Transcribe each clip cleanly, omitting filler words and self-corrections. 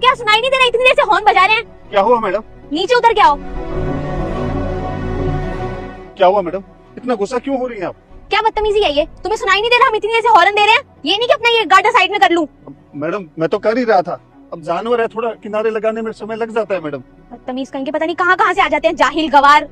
क्या सुनाई नहीं दे रहा? इतनी देर से हॉर्न बजा रहे हैं। क्या हुआ मैडम? नीचे उतर के आओ। क्या हुआ मैडम? इतना गुस्सा क्यों हो रही हैं आप? क्या बदतमीजी है ये? तुम्हें सुनाई नहीं दे रहा हम इतनी देर से हॉर्न दे रहे हैं? ये नहीं कि अपना ये गाटर साइड में कर लूं। मैडम मैं तो कर ही रहा था, अब जानवर है, थोड़ा किनारे लगाने में समय लग जाता है मैडम। बदतमीज कहीं के पता नहीं कहाँ से आ जाते हैं, जाहिल गवार।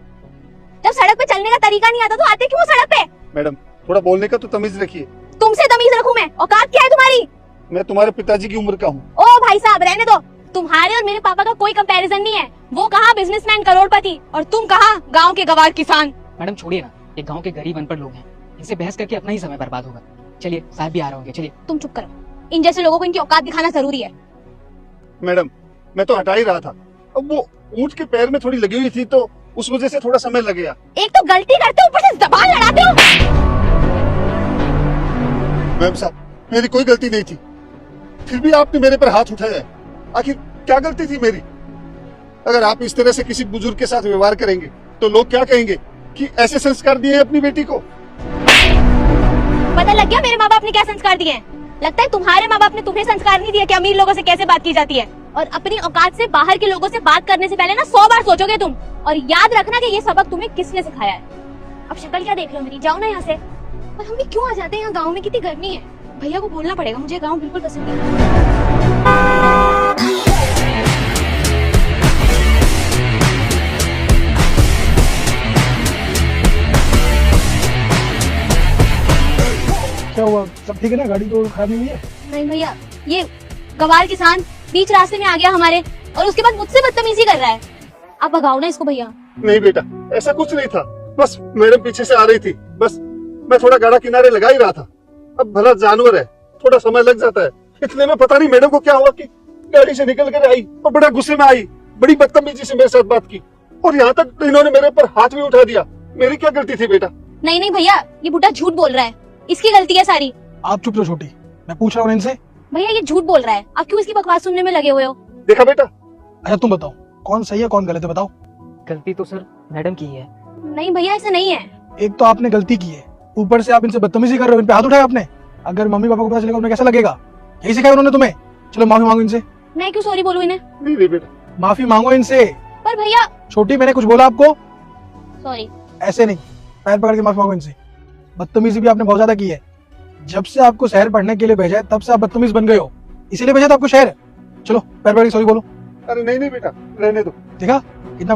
जब सड़क पे चलने का तरीका नहीं आता तो आते क्यों सड़क पे? मैडम थोड़ा बोलने का तो तमीज रखिए। तुमसे तमीज रखूं मैं? औकात क्या है तुम्हारी? मैं तुम्हारे पिताजी की उम्र का हूँ। ओ भाई साहब रहने दो। तुम्हारे और मेरे पापा का कोई कंपैरिजन नहीं है। वो कहाँ बिजनेसमैन करोड़पति और तुम कहाँ गांव के गवार किसान। मैडम छोड़िए ना, ये गांव के गरीब अनपढ़ लोग हैं, इनसे बहस करके अपना ही समय बर्बाद होगा। चलिए साहब भी आ रहे होंगे, चलिए। तुम चुप करो, इन जैसे लोगों को इनकी औकात दिखाना जरूरी है। मैडम मैं तो हटा ही रहा था, अब वो ऊंट के पैर में थोड़ी लगी हुई थी तो उस वजह से थोड़ा समय लग गया। एक तो गलती करते हो, ऊपर से जबान लड़ाते हो। मैम साहब मेरी कोई गलती नहीं थी, फिर भी आपने मेरे पर हाथ उठाया, आखिर क्या गलती थी मेरी? अगर आप इस तरह से किसी बुजुर्ग के साथ व्यवहार करेंगे तो लोग क्या कहेंगे कि ऐसे संस्कार दिए अपनी बेटी को। पता लग गया मेरे माँ बाप ने क्या संस्कार दिए हैं? लगता है तुम्हारे माँ बाप ने तुम्हें संस्कार नहीं दिया कि अमीर लोगों से कैसे बात की जाती है। और अपनी औकात से बाहर के लोगों से बात करने से पहले ना 100 बार सोचोगे तुम। और याद रखना कि ये सबक तुम्हें किसने सिखाया है। अब शक्ल क्या देख रहे हो मेरी, जाओ ना यहाँ से। और हम भी क्यों आ जाते हैं यहाँ? गाँव में कितनी गर्मी है। भैया को बोलना पड़ेगा, मुझे गाँव बिल्कुल पसंद नहीं। क्या हुआ, सब ठीक है ना? गाड़ी तो खराब नहीं हुई है? नहीं भैया, ये गवार किसान बीच रास्ते में आ गया हमारे और उसके बाद मुझसे बदतमीजी कर रहा है। आप भगाओ ना इसको भैया। नहीं बेटा ऐसा कुछ नहीं था, बस मैडम पीछे से आ रही थी, बस मैं थोड़ा गाड़ा किनारे लगा ही रहा था। अब भला जानवर है, थोड़ा समय लग जाता है। इतने में पता नहीं मैडम को क्या हुआ कि गाड़ी से निकल कर आई और बड़ा गुस्से में आई, बड़ी बदतमीजी से मेरे साथ बात की और यहाँ तक इन्होंने मेरे ऊपर हाथ भी उठा दिया। मेरी क्या गलती थी बेटा? नहीं नहीं भैया, ये बुढ़ा झूठ बोल रहा है, इसकी गलती है सारी। आप चुप रहो छोटी, मैं पूछ रहा हूँ इनसे। भैया ये झूठ बोल रहा है, आप क्यों इसकी बकवास सुनने में लगे हुए हो? देखा बेटा? अच्छा तुम बताओ कौन सही है कौन गलत है, बताओ। गलती तो सर मैडम की है। नहीं भैया ऐसा नहीं है। एक तो आपने गलती की है, ऊपर से आप इनसे बदतमीजी कर रहे हो, इन पे हाथ उठाया आपने। अगर मम्मी पापा को पता चलेगा उन्हें कैसा लगेगा? यही सिखाया उन्होंने तुम्हें? चलो माफी मांगो इनसे। मैं क्यों सॉरी बोलूं इन्हें? नहीं बेटा, माफी मांगो इनसे। पर भैया। छोटी मैंने कुछ बोला आपको? सॉरी। ऐसे नहीं, पैर पकड़ के माफी मांगो इनसे। बदतमीजी भी आपने बहुत ज्यादा की है। जब से आपको शहर पढ़ने के लिए भेजा है तब से आप बदतमीज बन गए हो, इसीलिए भेजा था आपको शहर। चलो पैर पकड़ के सॉरी बोलो। अरे नहीं नहीं बेटा रहने दो। देखा